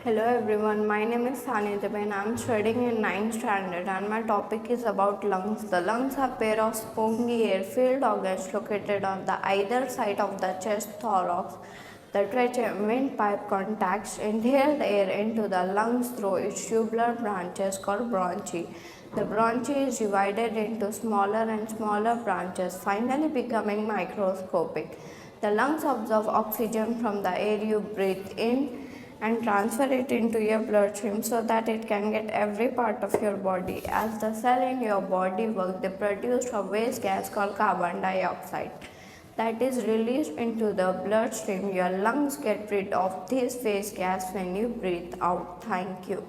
Hello everyone, my name is saniya, and I am studying in ninth standard and my topic is about lungs. The lungs are pair of spongy air-filled organs located on the either side of the chest thorax. The trachea windpipe contacts inhaled air into the lungs through its tubular branches called bronchi. The bronchi is divided into smaller and smaller branches, finally becoming microscopic. The lungs absorb oxygen from the air you breathe in and transfer it into your bloodstream so that it can get every part of your body. As the cell in your body work, they produce a waste gas called carbon dioxide that is released into the bloodstream. Your lungs get rid of this waste gas when you breathe out. Thank you.